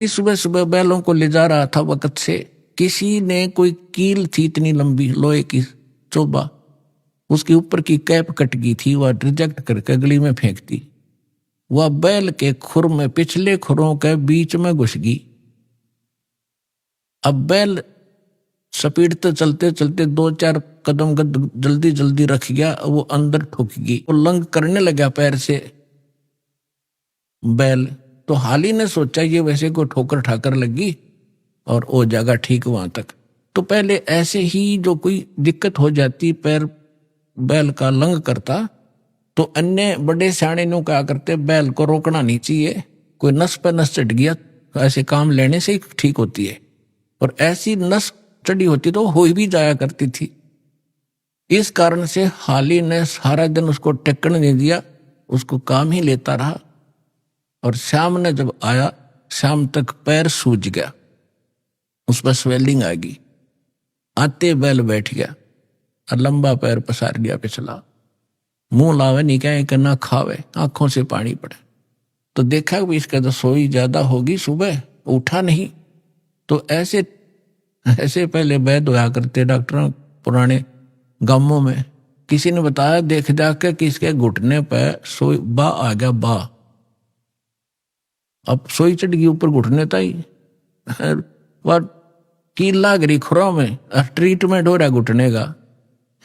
सुबह सुबह बैलों को ले जा रहा था वक्त से, किसी ने कोई कील थी इतनी लंबी लोहे की चोबा, उसके ऊपर की कैप कट गई थी, वह रिजेक्ट करके गली में फेंक दी। वह बैल के खुर में पिछले खुरों के बीच में घुस गई। अब बैल स्पीड तो चलते चलते 2-4 कदम जल्दी जल्दी रख गया, वो अंदर ठुक गई, वो लंग करने लगा पैर से बैल। तो हाली ने सोचा ये वैसे को ठोकर ठाकर लगी और वो जाएगा ठीक वहां तक। तो पहले ऐसे ही जो कोई दिक्कत हो जाती, पैर बैल का लंग करता, तो अन्य बड़े सियाणे नु क्या करते, बैल को रोकना नहीं चाहिए, कोई नस पे नस चढ़ गया तो ऐसे काम लेने से ही ठीक होती है, और ऐसी नस चढ़ी होती तो हो भी जाया करती थी। इस कारण से हाली ने सारा दिन उसको टेकने नहीं दिया, उसको काम ही लेता रहा। और शाम ने जब आया, शाम तक पैर सूज गया, उस पर स्वेलिंग आ गई। आते बैल बैठ गया और लंबा पैर पसार दिया पिछला, मुंह लावे नहीं क्या करना, खावे, आंखों से पानी पड़े। तो देखा भी इसका तो सोई ज्यादा होगी, सुबह उठा नहीं। तो ऐसे ऐसे पहले वैद होया करते डॉक्टर पुराने गांवों में। किसी ने बताया देख जाकर कि इसके घुटने पर सोई बा आ गया, बा। अब सोई चढ़ गई ऊपर घुटने ताई, वह कील लाग रही खुरों में, ट्रीटमेंट हो रहा घुटने का,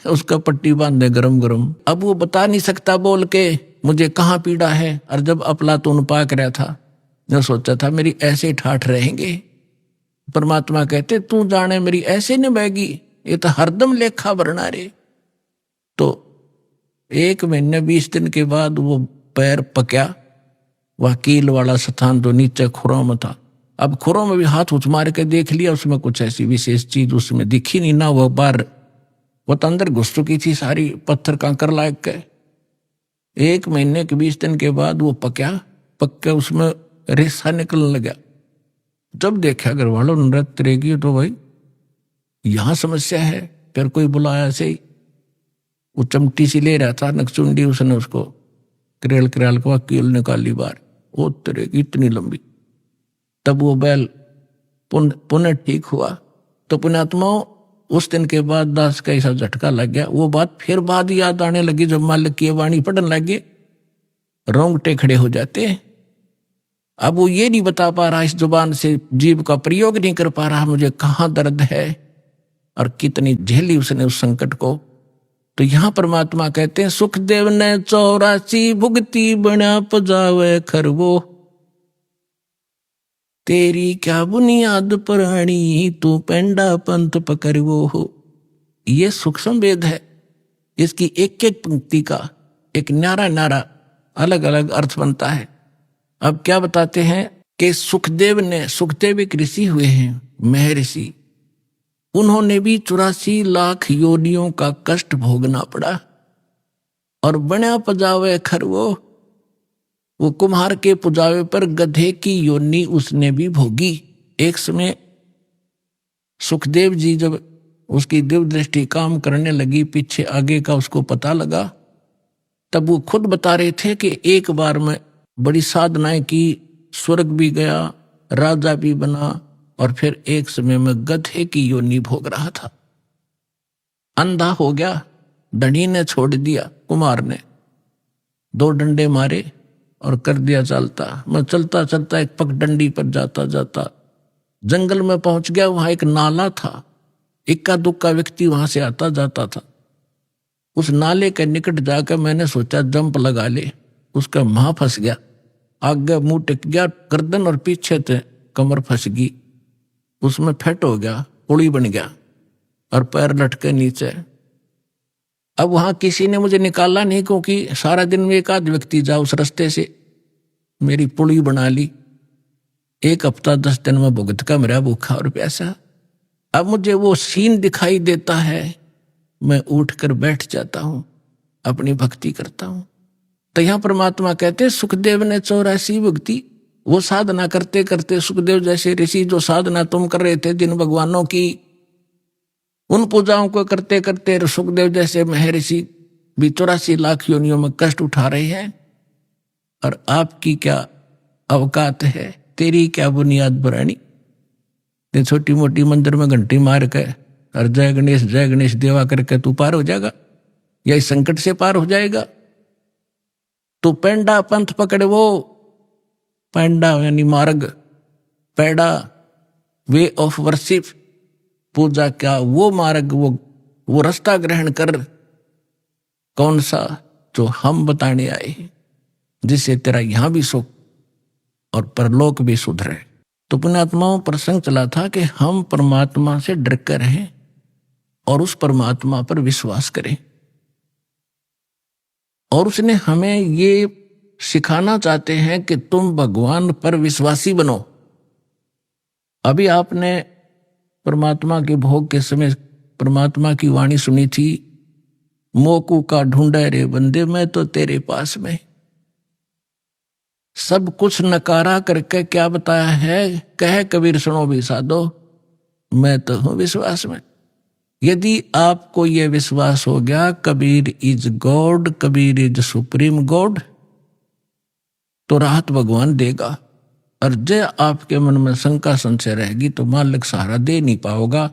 उसका पट्टी बांधे गरम गरम। अब वो बता नहीं सकता बोल के मुझे कहाँ पीड़ा है। और जब अफलातून पाक रहा था, जो सोचा था मेरी ऐसे ठाठ रहेंगे, परमात्मा कहते तू जाने मेरी ऐसे न बहगी, ये तो हरदम लेखा भरना रे। तो 1 महीने 20 दिन के बाद वो पैर पक्या, वह कील वाला स्थान तो नीचे खुरों में था। अब खुरों में भी हाथ उठ मार के देख लिया, उसमें कुछ ऐसी विशेष चीज उसमें दिखी नहीं ना, वह बार वो तो अंदर घुस चुकी थी सारी, पत्थर कांकर लायक के। 1 महीने के 20 दिन के बाद वो पक्या, पक के उसमें रेसा निकलने लगा। जब देखा घर वालों नृत्य रहेगी तो भाई यहां समस्या है। फिर कोई बुलाया से ही, वो चमटी सी ले रहा था नकचुंडी, उसने उसको करेल करेल को कील निकाली बार, वो तरेगी इतनी लंबी। तब वो बैल पुनः ठीक हुआ। तो पुण्यात्माओं उस दिन के बाद दास का ऐसा झटका लग गया। वो बात फिर बाद याद आने लगी, जब मालिक की वाणी पढ़ने लगे, रोंगटे खड़े हो जाते हैं। अब वो ये नहीं बता पा रहा, इस जुबान से जीभ का प्रयोग नहीं कर पा रहा मुझे कहाँ दर्द है और कितनी झेली उसने उस संकट को। तो यहां परमात्मा कहते हैं सुखदेव ने 84 भुगती बना पजावे खरवो, तेरी क्या बुनियाद पुरानी तू पेंडा पंथ पकड़वो हो। ये सूक्ष्म वेद है, इसकी एक एक पंक्ति का एक न्यारा न्यारा अलग अलग अर्थ बनता है। अब क्या बताते हैं कि सुखदेव एक ऋषि हुए हैं, महर्षि, उन्होंने भी 84 लाख योनियों का कष्ट भोगना पड़ा। और बना पजावे खरवो, वो कुम्हार के पुजावे पर गधे की योनि उसने भी भोगी। एक समय सुखदेव जी जब उसकी दिव्य दृष्टि काम करने लगी, पीछे आगे का उसको पता लगा, तब वो खुद बता रहे थे कि एक बार में बड़ी साधनाएं की, स्वर्ग भी गया, राजा भी बना, और फिर एक समय में गधे की योनि भोग रहा था। अंधा हो गया, धनी ने छोड़ दिया, कुमार ने 2 डंडे मारे और कर दिया चलता। मैं चलता चलता एक पगडंडी पर जाता जाता जंगल में पहुंच गया। वहां एक नाला था, इक्का दुक्का व्यक्ति वहां से आता जाता था। उस नाले के निकट जाकर मैंने सोचा जंप लगा ले, उसका मुंह फंस गया, आगे मुंह टिक गया, गर्दन और पीछे से कमर फंस गई, उसमें फैट हो गया, पुड़ी बन गया और पैर लटके नीचे। अब वहां किसी ने मुझे निकाला नहीं, क्योंकि सारा दिन में एक आध व्यक्ति जा उस रास्ते से, मेरी पुड़ी बना ली। 1 हफ्ता 10 दिन में भुगत का मेरा भूखा और प्यासा। अब मुझे वो सीन दिखाई देता है, मैं उठकर बैठ जाता हूं, अपनी भक्ति करता हूं। तो यहां परमात्मा कहते हैं सुखदेव ने 84 भक्ति, वो साधना करते करते, सुखदेव जैसे ऋषि जो साधना तुम कर रहे थे जिन भगवानों की, उन पूजाओं को करते करते सुखदेव जैसे महर्षि भी 84 लाख योनियों में कष्ट उठा रहे हैं। और आपकी क्या अवकात है तेरी क्या बुनियाद पुरानी। ते छोटी मोटी मंदिर में घंटी मार के और जय गणेश देवा करके तू पार हो जाएगा, या इस संकट से पार हो जाएगा। तू पेंडा पंथ पकड़े, वो पेंडा यानी मार्ग, पैडा वे ऑफ वर्शिप, पूजा क्या वो मार्ग, वो रास्ता ग्रहण कर। कौन सा? जो हम बताने आए, जिससे तेरा यहां भी सुख और परलोक भी सुधरे। तो पुण्यात्माओं प्रसंग चला था कि हम परमात्मा से डर कर रहें और उस परमात्मा पर विश्वास करें। और उसने हमें ये सिखाना चाहते हैं कि तुम भगवान पर विश्वासी बनो। अभी आपने परमात्मा के भोग के समय परमात्मा की वाणी सुनी थी, मोकू का ढूंढे रे बंदे मैं तो तेरे पास में। सब कुछ नकारा करके क्या बताया है, कहे कबीर सुनो भी साधो, मैं तो हूं विश्वास में। यदि आपको यह विश्वास हो गया Kabir is God, Kabir is supreme God, तो राहत भगवान देगा। और जय आपके मन में शंका संशय रहेगी तो मालिक सहारा दे नहीं पाओगा,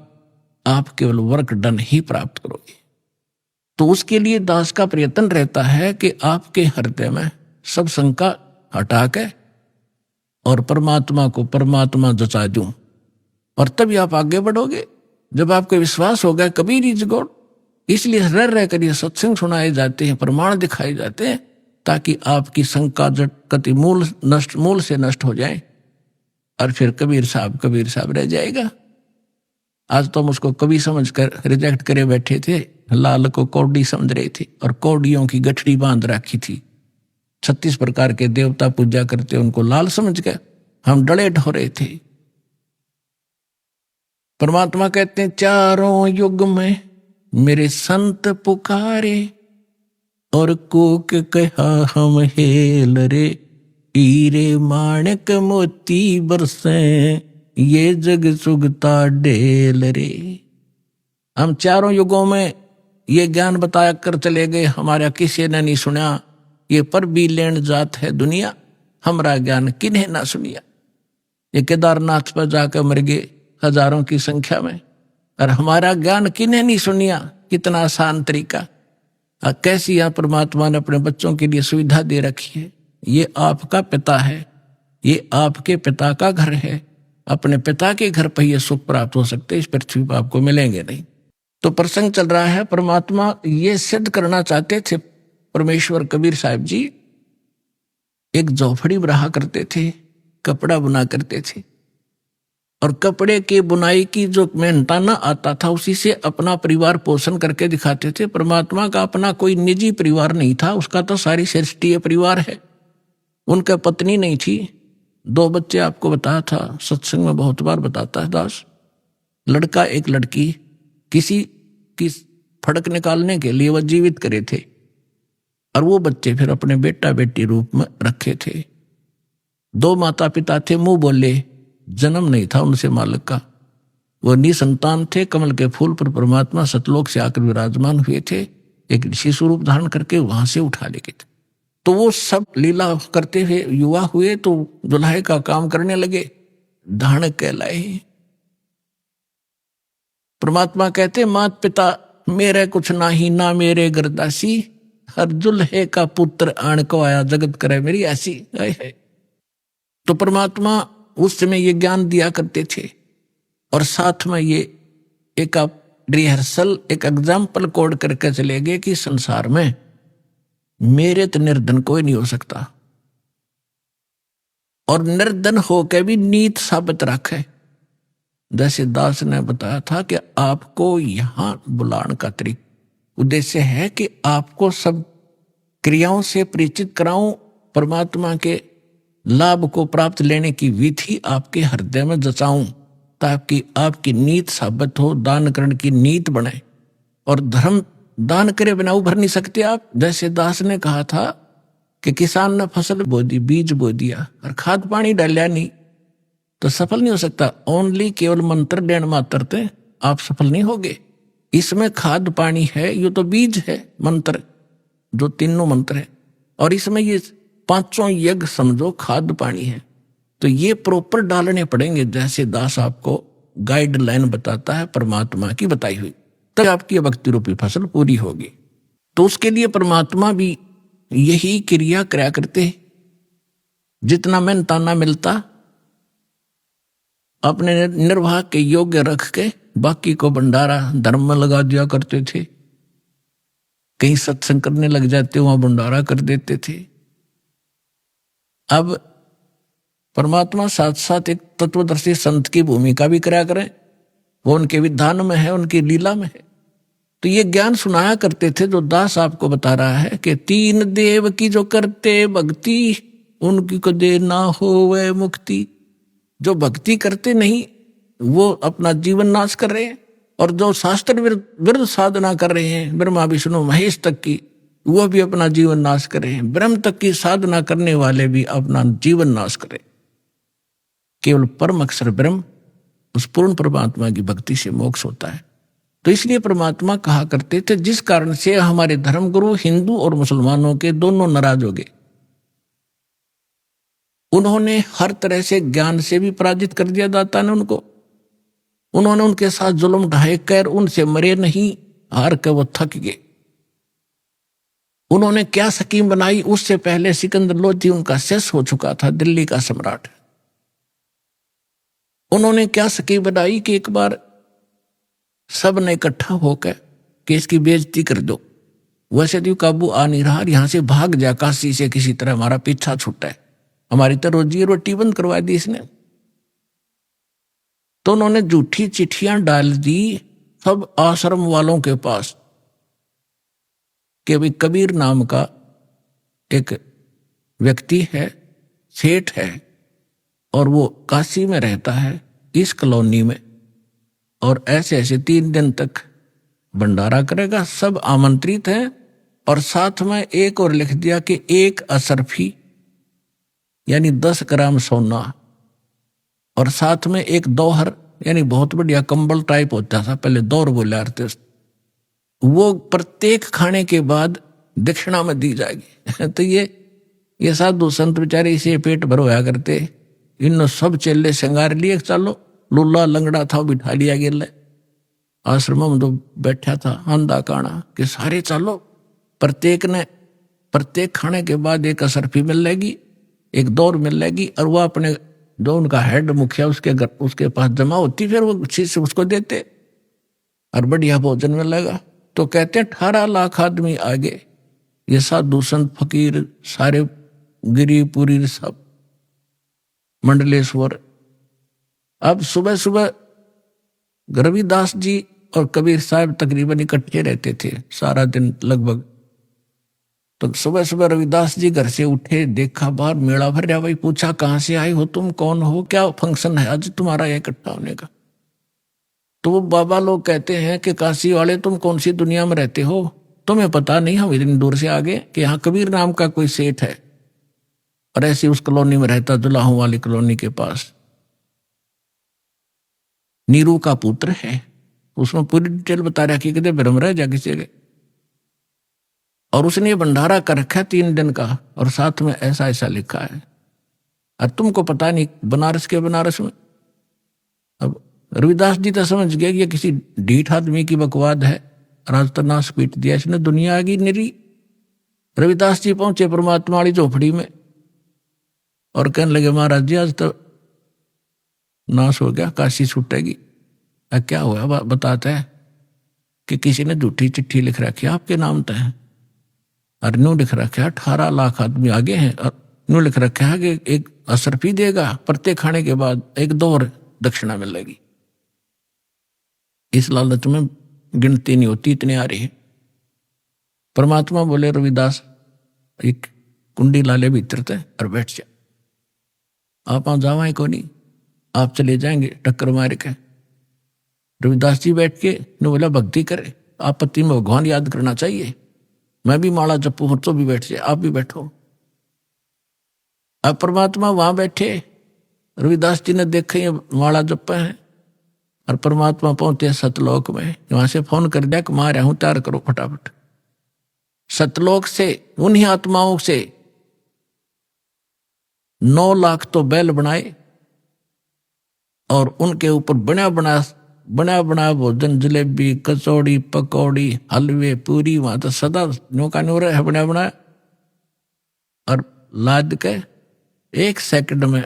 आप केवल वर्क डन ही प्राप्त करोगे। तो उसके लिए दास का प्रयत्न रहता है कि आपके हृदय में सब शंका हटा के और परमात्मा को परमात्मा जचा दूं, और तभी आप आगे बढ़ोगे। जब आपको विश्वास होगा कबीर इज गॉड, इसलिए रह रह कर ये सत्संग सुनाए जाते हैं, प्रमाण दिखाए जाते हैं, ताकि आपकी शंका जट कति मूल से नष्ट हो जाए, और फिर कबीर साहब रह जाएगा। आज तो हम उसको कवि समझकर रिजेक्ट करे बैठे थे, लाल को कौड़ी समझ रहे थे और कौड़ियों की गठड़ी बांध रखी थी। 36 प्रकार के देवता पूजा करते, उनको लाल समझ के हम डले ढो रहे थे। परमात्मा कहते हैं चारों युग में मेरे संत पुकारे, और कोक कहा हम हेल रे, हीरे माणक मोती बरसे, ये जग सुगता ढेल रे। हम चारों युगों में ये ज्ञान बताया कर चले गए, हमारा किसी ने नहीं सुना। ये पर भी लेन जात है दुनिया, हमारा ज्ञान किन्हें ना सुनिया। ये केदारनाथ पर जाकर मर गए हजारों की संख्या में, और हमारा ज्ञान किन्हें नहीं सुनिया। कितना आसान तरीका, कैसी यहाँ परमात्मा ने अपने बच्चों के लिए सुविधा दे रखी है। ये आपका पिता है, ये आपके पिता का घर है, अपने पिता के घर पर यह सुख प्राप्त हो सकते, इस पृथ्वी पर आपको मिलेंगे नहीं। तो प्रसंग चल रहा है, परमात्मा ये सिद्ध करना चाहते थे। परमेश्वर कबीर साहब जी एक झोपड़ी रहा करते थे, कपड़ा बुना करते थे, और कपड़े के बुनाई की जो मेहनताना आता था उसी से अपना परिवार पोषण करके दिखाते थे। परमात्मा का अपना कोई निजी परिवार नहीं था, उसका तो सारी सृष्टि परिवार है। उनका पत्नी नहीं थी, 2 बच्चे आपको बताया था, सत्संग में बहुत बार बताता है दास। लड़का एक लड़की, किसी की फड़क निकालने के लिए वह जीवित करे थे, और वो बच्चे फिर अपने बेटा बेटी रूप में रखे थे। 2 माता पिता थे, मुंह बोले, जन्म नहीं था उनसे मालिक का। वो निसंतान थे, कमल के फूल पर परमात्मा सतलोक से आकर विराजमान हुए थे, एक शिशु रूप धारण करके वहां से उठा ले गए थे। तो वो सब लीला करते हुए युवा हुए तो दुल्हे का काम करने लगे, धान कहलाए। परमात्मा कहते मात पिता मेरे कुछ नाही, ना मेरे गरदासी, हर दुल्हे का पुत्र आण को आया, जगत करे मेरी ऐसी है। तो परमात्मा उस समय ये ज्ञान दिया करते थे, और साथ में ये एक रिहर्सल, एक एग्जाम्पल कोड करके चले गए कि संसार में मेरे तो निर्धन कोई नहीं हो सकता, और निर्धन होकर भी नीत साबित रखे। जैसे दास ने बताया था कि आपको यहां बुलाने का उद्देश्य है कि आपको सब क्रियाओं से परिचित कराऊं, परमात्मा के लाभ को प्राप्त लेने की विधि आपके हृदय में जचाऊं, ताकि आपकी नीत साबित हो, दान करण की नीत बने। और धर्म दान करे बिना उभर नहीं सकते आप। जैसे दास ने कहा था कि किसान ने फसल बो दी, बीज बो दिया और खाद पानी डालिया नहीं, तो सफल नहीं हो सकता। ओनली केवल मंत्र देण मात्र थे आप सफल नहीं होगे। इसमें खाद पानी है, ये तो बीज है, मंत्र जो तीनों मंत्र है, और इसमें ये 5 यज्ञ समझो खाद पानी है। तो ये प्रॉपर डालने पड़ेंगे, जैसे दास आपको गाइडलाइन बताता है परमात्मा की बताई हुई, तब आपकी भक्ति रूपी फसल पूरी होगी। तो उसके लिए परमात्मा भी यही क्रिया कराया करते हैं। जितना मेहनताना मिलता अपने निर्वाह के योग्य रख के बाकी को भंडारा धर्म में लगा दिया करते थे। कहीं सत्संग करने लग जाते वहां भंडारा कर देते थे। अब परमात्मा साथ साथ एक तत्वदर्शी संत की भूमिका भी कराया करें, वो उनके विधान में है, उनकी लीला में है। तो ये ज्ञान सुनाया करते थे जो दास आपको बता रहा है कि तीन देव की जो करते भक्ति उनकी को दे ना हो वह मुक्ति। जो भक्ति करते नहीं वो अपना जीवन नाश कर रहे हैं, और जो शास्त्र विरुद्ध साधना कर रहे हैं ब्रह्मा विष्णु महेश तक की, वो भी अपना जीवन नाश कर रहे हैं। ब्रह्म तक की साधना करने वाले भी अपना जीवन नाश करें। केवल परम अक्षर ब्रह्म, उस पूर्ण परमात्मा की भक्ति से मोक्ष होता है। तो इसलिए परमात्मा कहा करते थे, जिस कारण से हमारे धर्मगुरु हिंदू और मुसलमानों के दोनों नाराज हो गए। उन्होंने हर तरह से ज्ञान से भी पराजित कर दिया दाता ने उनको। उन्होंने उनके साथ जुल्म ढाए कर उनसे मरे नहीं, हार कर वो थक गए। उन्होंने क्या स्कीम बनाई, उससे पहले सिकंदर लोधी उनका शेष हो चुका था, दिल्ली का सम्राट। उन्होंने क्या स्कीम बनाई कि एक बार सब ने इकट्ठा होकर कि इसकी बेइज्जती कर दो। वैसे तो काबू आ नहीं रहा, यहां से भाग जा काशी से, किसी तरह हमारा पीछा छूटा है, हमारी तो रोजी रोटी बंद करवा दी इसने। तो उन्होंने झूठी चिट्ठियां डाल दी सब आश्रम वालों के पास कि भाई कबीर नाम का एक व्यक्ति है, सेठ है, और वो काशी में रहता है इस कॉलोनी में, और ऐसे ऐसे 3 दिन तक भंडारा करेगा, सब आमंत्रित हैं। और साथ में एक और लिख दिया कि 1 असरफी यानी 10 ग्राम सोना, और साथ में एक दोहर यानी बहुत बढ़िया कंबल टाइप होता था पहले, दौर बोले आते, वो प्रत्येक खाने के बाद दक्षिणा में दी जाएगी। तो ये साधु संत बेचारे इसे पेट भर होया करते। इन सब चेले श्रृंगार लिए, चलो लुल्ला लंगड़ा था बिठा लिया गया आश्रम में, तो बैठा था आंधा काना कि सारे चलो, प्रत्येक खाने के बाद 1 असरफी मिल लेगी, 1 दौर मिल लेगी, और वो अपने जो उनका हेड मुखिया उसके पास जमा होती, फिर वो चीज उसको देते और बढ़िया भोजन मिलेगा। तो कहते हैं 18 लाख आदमी आगे, ये साधु संत फकीर सारे गिरिपुरी सब मंडलेश्वर। अब सुबह सुबह रविदास जी और कबीर साहब तकरीबन इकट्ठे रहते थे सारा दिन लगभग। तो सुबह सुबह रविदास जी घर से उठे, देखा बाहर मेला भर रहा, भाई पूछा कहाँ से आए हो तुम, कौन हो, क्या फंक्शन है आज तुम्हारा यहाँ इकट्ठा होने का। तो वो बाबा लोग कहते हैं कि काशी वाले तुम कौन सी दुनिया में रहते हो, तुम्हें पता नहीं, हम इतनी दूर से आ गए कि यहाँ कबीर नाम का कोई सेठ है, और ऐसी उस कॉलोनी में रहता, दुलाहों वाली कॉलोनी के पास। नीरू का पुत्र है, उसमें पूरी डिटेल बता रहा कि कहते भ्रम रह जा किसी के, और उसने ये भंडारा कर रखा है 3 दिन का, और साथ में ऐसा ऐसा लिखा है, और तुमको पता नहीं बनारस के बनारस में। अब रविदास जी तो समझ गए कि ये किसी ढीठ आदमी की बकवाद है, राजतनाश पीट दिया इसने, दुनिया आ गई निरी। रविदास जी पहुंचे परमात्मा वाली झोपड़ी में और कहने लगे महाराज जी आज तो नाश हो गया, काशी छूटेगी। क्या हुआ बताते हैं कि किसी ने झूठी चिट्ठी लिख रखी आपके नाम तक है, और न्यू लिख रखा है 18 लाख आदमी आगे हैं, और न्यू लिख रखा है कि 1 असरफी देगा, प्रत्येक खाने के बाद 1 दौर दक्षिणा मिलेगी। इस लालच में गिनती नहीं होती, इतने आ रही है। परमात्मा बोले रविदास एक कुंडी लाले भीतर थे और बैठ जा, आप वहां जावा को नहीं, आप चले जाएंगे टक्कर मार के। रविदास जी बैठ के ने बोला भक्ति करे, आपत्ति में भगवान याद करना चाहिए, मैं भी माला जपू हूं तो भी बैठ जाए, आप भी बैठो। अब परमात्मा वहां बैठे, रविदास जी ने देखे ये माला जपे हैं, और परमात्मा पहुंचे सतलोक में। वहां से फोन कर दिया कि मारे हूं, तैयार करो फटाफट। सतलोक से उन्हीं आत्माओं से 9 लाख तो बैल बनाए और उनके ऊपर बना बना भोजन, जलेबी, कचौड़ी, पकौड़ी, हलवे, पूरी, वहां तो सदा नौका नूर है बना बना, और लाद के 1 सेकंड में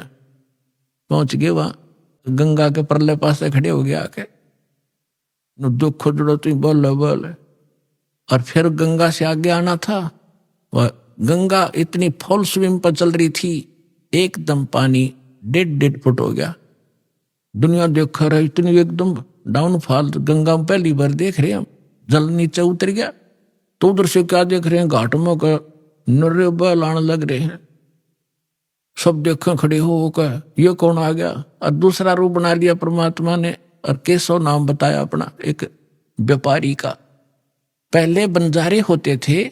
पहुंच गए वहां गंगा के परले पास से खड़े हो गया आके, दुख जुड़ो तू बोल बोल। और फिर गंगा से आगे आना था, वह गंगा इतनी फुल स्विम पर चल रही थी, एकदम पानी 1.5 फुट हो गया। दुनिया देख रहा इतनी एकदम डाउनफॉल, गंगा में पहली बार देख रहे हैं हम, जल नीचे उतर गया। तो उधर से क्या देख रहे हैं, घाट में का नर्रे बैल आने लग रहे हैं, सब देखें खड़े होकर ये कौन आ गया। और दूसरा रूप बना लिया परमात्मा ने, और केशव नाम बताया अपना एक व्यापारी का। पहले बंजारे होते थे,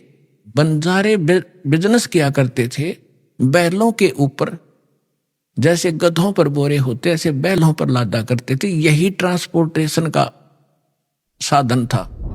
बंजारे बिजनेस किया करते थे बैलों के ऊपर, जैसे गधों पर बोरे होते ऐसे बैलों पर लादा करते थे, यही ट्रांसपोर्टेशन का साधन था।